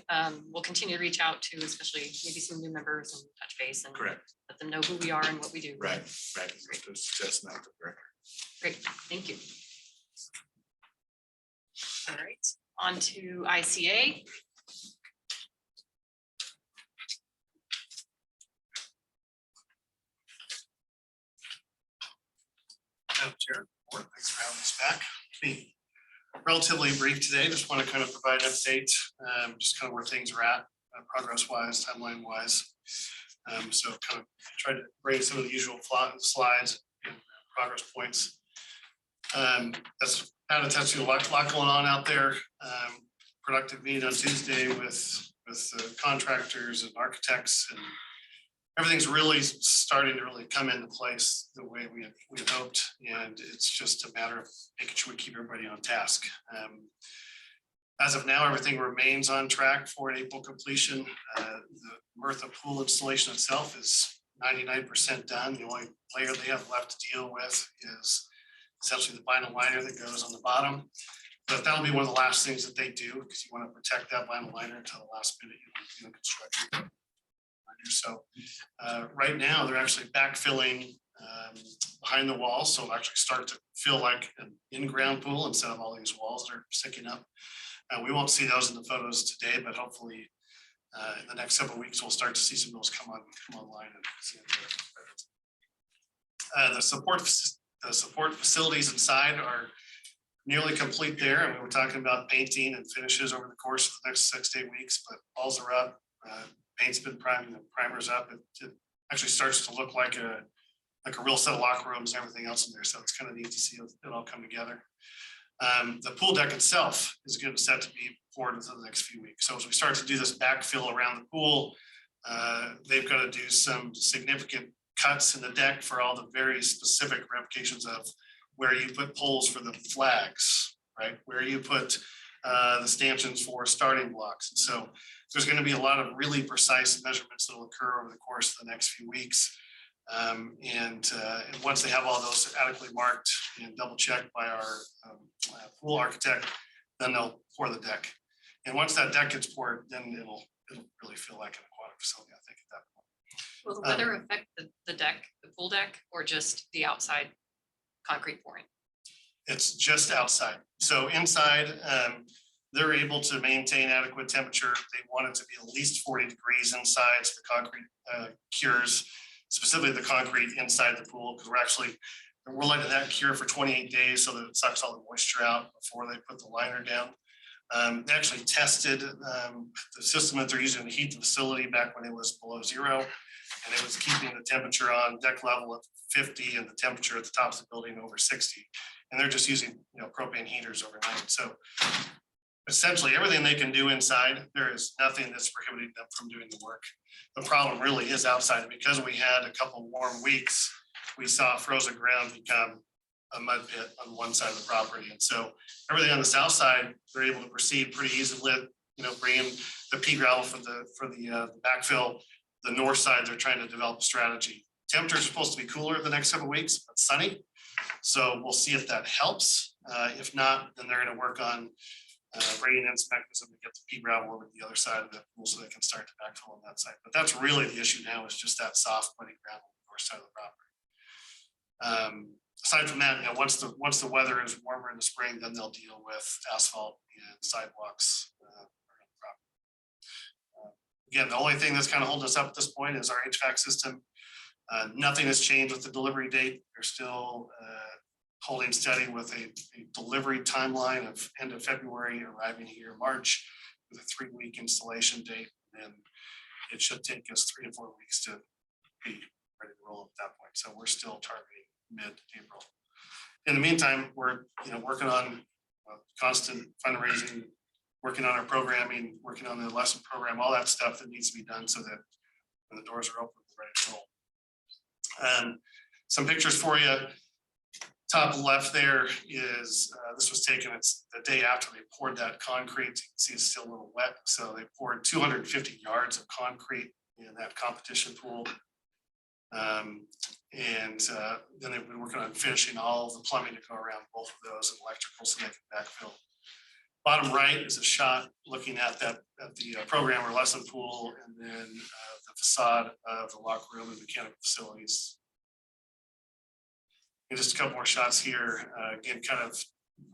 we'll continue to reach out to especially maybe some new members and touch base and Correct. let them know who we are and what we do. Right. Success not the record. Great, thank you. All right, on to ICA. Madam Chair, Board, thanks for having us back. Be relatively brief today, just want to kind of provide an update, just kind of where things are at, progress wise, timeline wise. So kind of try to bring some of the usual slides and progress points. That's out of touch, a lot going on out there. Productive meeting on Tuesday with contractors and architects, and everything's really starting to really come into place the way we had hoped, and it's just a matter of making sure we keep everybody on task. As of now, everything remains on track for an April completion. The Merthyr pool installation itself is 99% done. The only layer they have left to deal with is essentially the vinyl liner that goes on the bottom. But that'll be one of the last things that they do, because you want to protect that vinyl liner until the last minute you do construction. So right now, they're actually backfilling behind the walls, so it'll actually start to feel like an in-ground pool instead of all these walls that are sticking up. We won't see those in the photos today, but hopefully in the next several weeks, we'll start to see some of those come online. And see the support facilities inside are nearly complete there, and we were talking about painting and finishes over the course of the next 6 to 8 weeks, but walls are up. Paint's been primed, the primer's up. It actually starts to look like a real set of locker rooms and everything else in there. So it's kind of neat to see it all come together. The pool deck itself is going to set to be poured within the next few weeks. So as we start to do this backfill around the pool, they've got to do some significant cuts in the deck for all the very specific ramifications of where you put poles for the flags, right? Where you put the stanchions for starting blocks. And so there's going to be a lot of really precise measurements that will occur over the course of the next few weeks. And once they have all those adequately marked and double checked by our pool architect, then they'll pour the deck. And once that deck gets poured, then it'll really feel like an aquatic facility, I think, at that point. Will the weather affect the deck, the pool deck, or just the outside concrete pouring? It's just outside. So inside, they're able to maintain adequate temperature. They want it to be at least 40 degrees inside, so the concrete cures, specifically the concrete inside the pool, because we're letting that cure for 28 days so that it sucks all the moisture out before they put the liner down. They actually tested the system that they're using to heat the facility back when it was below zero, and it was keeping the temperature on deck level at 50 and the temperature at the tops of the building over 60. And they're just using, propane heaters overnight. So essentially everything they can do inside, there is nothing that's prohibiting them from doing the work. The problem really is outside. Because we had a couple warm weeks, we saw frozen ground become a mud pit on one side of the property. And so everything on the south side, they're able to proceed pretty easily, bring in the pea gravel for the backfill. The north side, they're trying to develop a strategy. Temperatures are supposed to be cooler the next several weeks, but sunny. So we'll see if that helps. If not, then they're going to work on bringing in some mechanism to get the pea gravel over to the other side of the pool so they can start to backfill on that side. But that's really the issue now, is just that soft muddy gravel on the north side of the property. Aside from that, once the weather is warmer in the spring, then they'll deal with asphalt and sidewalks. Again, the only thing that's kind of holding us up at this point is our HVAC system. Nothing has changed with the delivery date. They're still holding steady with a delivery timeline of end of February, arriving here in March with a 3-week installation date. And it should take us 3 to 4 weeks to be ready to roll at that point. So we're still targeting mid-April. In the meantime, we're working on constant fundraising, working on our programming, working on the lesson program, all that stuff that needs to be done so that when the doors are open, we're ready to roll. Some pictures for you. Top left there is, this was taken, it's the day after they poured that concrete. You can see it's still a little wet. So they poured 250 yards of concrete in that competition pool. Then they've been working on finishing all of the plumbing to go around both of those and electrical so they can backfill. Bottom right is a shot looking at the program or lesson pool, and then the facade of the locker room and mechanical facilities. And just a couple more shots here. Again, kind of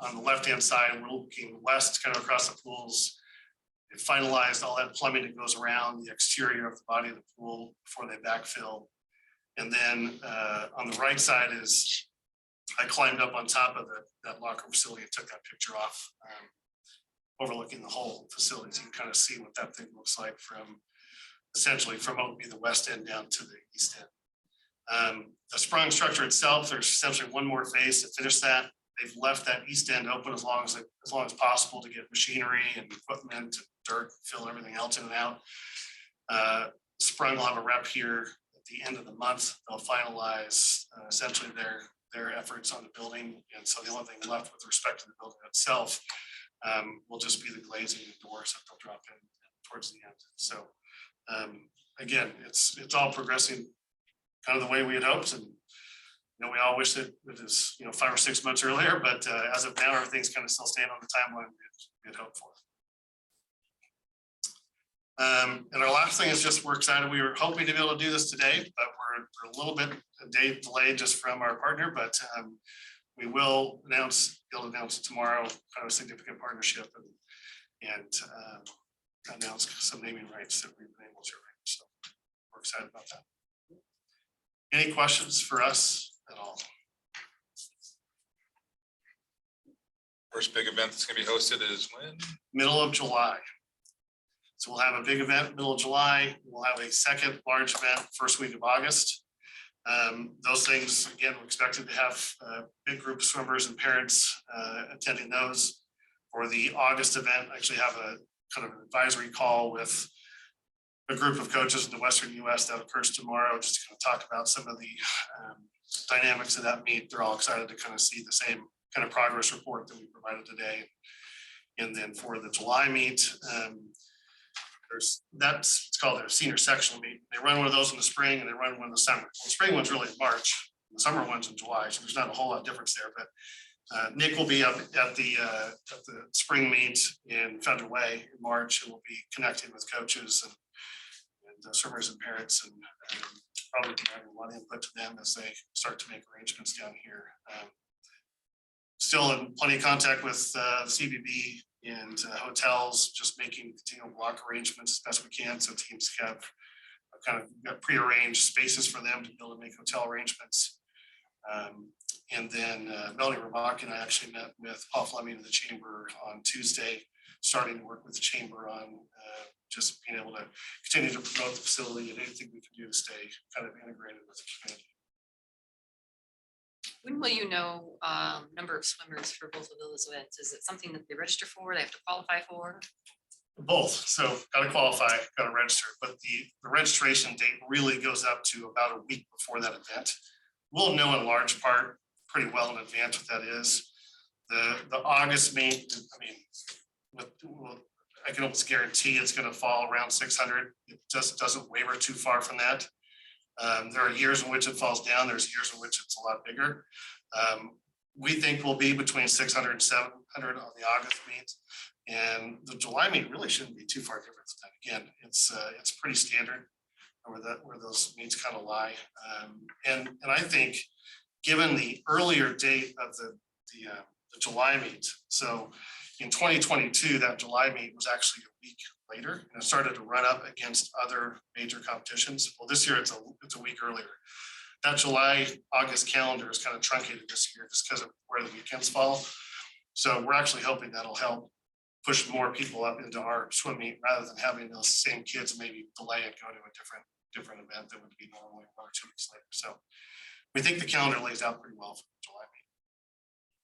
on the left-hand side, we're looking west, kind of across the pools. They finalized all that plumbing that goes around the exterior of the body of the pool before they backfill. And then on the right side is, I climbed up on top of that locker facility and took that picture off, overlooking the whole facility. So you can kind of see what that thing looks like from essentially from what would be the west end down to the east end. The sprung structure itself, there's essentially one more phase to finish that. They've left that east end open as long as possible to get machinery and equipment, and dirt, fill everything else in and out. Sprung will have a rep here at the end of the month. They'll finalize essentially their efforts on the building. And so the only thing left with respect to the building itself will just be the glazing and doors that they'll drop in towards the end. So again, it's all progressing kind of the way we had hoped. And we all wish that it was 5 or 6 months earlier, but as of now, everything's kind of still staying on the timeline we had hoped for. And our last thing is just we're excited. We were hoping to be able to do this today, but we're a little bit a day delayed just from our partner, but we will be able to announce tomorrow kind of a significant partnership and announce some naming rights that we've been able to arrange. So we're excited about that. Any questions for us at all? First big event that's gonna be hosted is when? Middle of July. So we'll have a big event middle of July. We'll have a second large event first week of August. Those things, again, we're expected to have a big group of swimmers and parents attending those. For the August event, I actually have a kind of an advisory call with a group of coaches in the Western US that occurs tomorrow, just to kind of talk about some of the dynamics of that meet. They're all excited to kind of see the same kind of progress report that we provided today. And then for the July meet, it's called their senior sectional meet. They run one of those in the spring and they run one in the summer. Well, the spring one's really in March, the summer one's in July, so there's not a whole lot of difference there. But Nick will be up at the spring meet in Federal Way in March, and we'll be connecting with coaches and swimmers and parents, and probably providing a lot of input to them as they start to make arrangements down here. Still in plenty of contact with CBB and hotels, just making continual block arrangements as best we can, so teams have kind of got prearranged spaces for them to be able to make hotel arrangements. And then Melanie Rabach and I actually met with Paul Fleming of the Chamber on Tuesday, starting to work with the Chamber on just being able to continue to promote the facility and anything we can do to stay kind of integrated with the community. When will you know number of swimmers for both of those events? Is it something that they register for, they have to qualify for? Both, so gotta qualify, gotta register, but the registration date really goes up to about a week before that event. We'll know in large part pretty well in advance what that is. The August meet, I mean, I can almost guarantee it's gonna fall around 600. It just doesn't waver too far from that. There are years in which it falls down, there's years in which it's a lot bigger. We think we'll be between 600 and 700 on the August meet. And the July meet really shouldn't be too far different. Again, it's pretty standard where those meets kind of lie. And I think, given the earlier date of the July meet, so in 2022, that July meet was actually a week later, and it started to run up against other major competitions. Well, this year it's a week earlier. That July-August calendar is kind of truncated this year just because of where the weekends fall. So we're actually hoping that'll help push more people up into our swim meet rather than having those same kids maybe delay and go to a different event that would be normally 1 or 2 weeks later. So we think the calendar lays out pretty well for the July meet.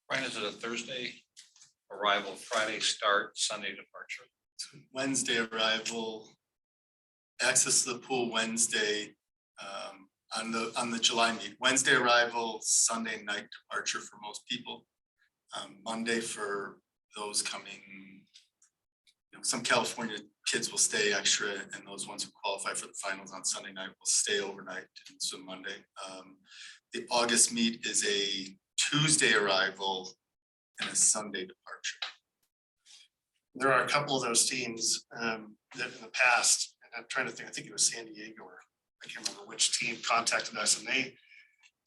Brian, is it a Thursday arrival, Friday start, Sunday departure? Wednesday arrival, access to the pool Wednesday, on the July meet. Wednesday arrival, Sunday night departure for most people. Monday for those coming, some California kids will stay extra, and those ones who qualify for the finals on Sunday night will stay overnight and swim Monday. The August meet is a Tuesday arrival and a Sunday departure. There are a couple of those teams that in the past, and I'm trying to think, I think it was San Diego, or I can't remember which team contacted us, and they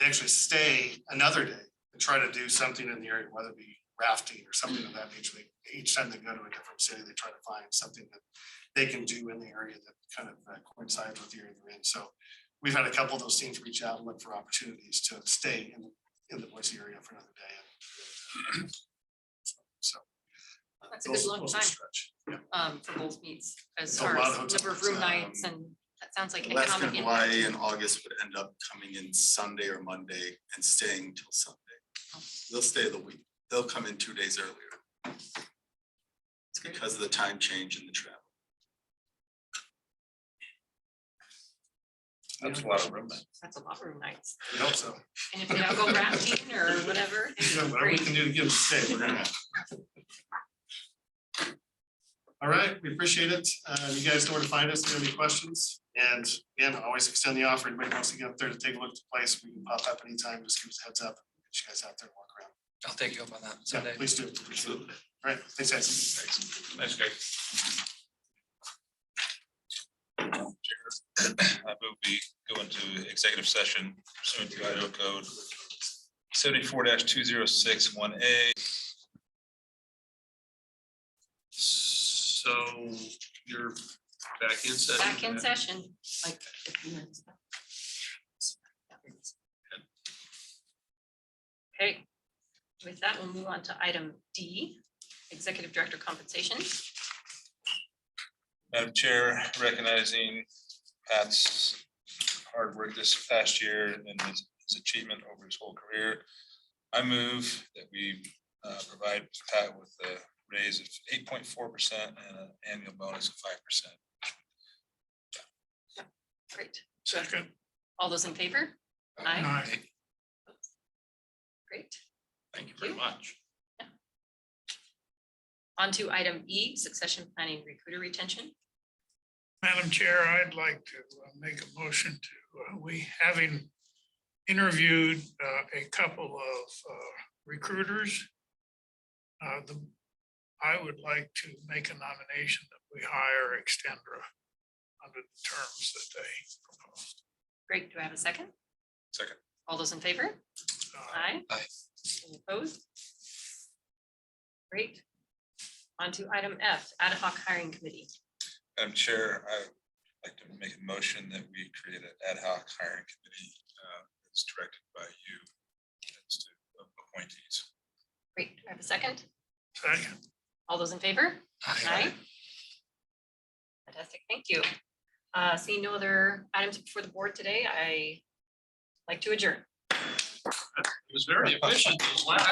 actually stay another day and try to do something in the area, whether it be rafting or something of that nature. Each time they go to a different city, they try to find something that they can do in the area that kind of coincides with the area they're in. So we've had a couple of those teams reach out and look for opportunities to stay in the Boise area for another day. So. That's a good long those time. stretch. Yeah. For both meets, as It's a far lot as of number of hotels. room nights, and that sounds like Alaska economic and impact. Hawaii in August would end up coming in Sunday or Monday and staying till Sunday. They'll stay the week. They'll come in 2 days earlier That's great. because of the time change in the travel. That's a lot of room. That's a lot of room nights. We hope so. And if they all go rafting or whatever. Yeah, whatever we great. can do to give them stay, we're gonna have. All right, we appreciate it. You guys know where to find us if you have any questions. And again, I always extend the offer. Anybody wants to get up there to take a look at the place, we can pop up anytime, just give us a heads up. Get you guys out there and walk around. I'll take you up on that Yeah, Sunday. please do. Absolutely. All right, thanks, guys. That's great. I move we go into executive session pursuant to Idaho Code 74-2061A. So you're back in session? Back in session, like 15 minutes ago. Okay, with that, we'll move on to item D, Executive Director Compensation. Madam Chair, recognizing Pat's hard work this past year and his achievement over his whole career, I move that we provide Pat with a raise of 8.4% and an annual bonus of 5%. Great. Second. All those in favor? Aye. Aye. Great. Thank you very much. On to item E, Succession Planning Recruiter Retention. Madam Chair, I'd like to make a motion to, we having interviewed a couple of recruiters. I would like to make a nomination that we hire Extendra under the terms that they proposed. Great. Do I have a second? Second. All those in favor? Aye. Aye. Any opposed? Great. On to item F, Ad hoc Hiring Committee. Madam Chair, I'd like to make a motion that we create an ad hoc hiring committee that's directed by you as to appointees. Great. Do I have a second? Second. All those in favor? Aye. Fantastic. Thank you. Seeing no other items before the board today, I like to adjourn. It was very efficient. Those last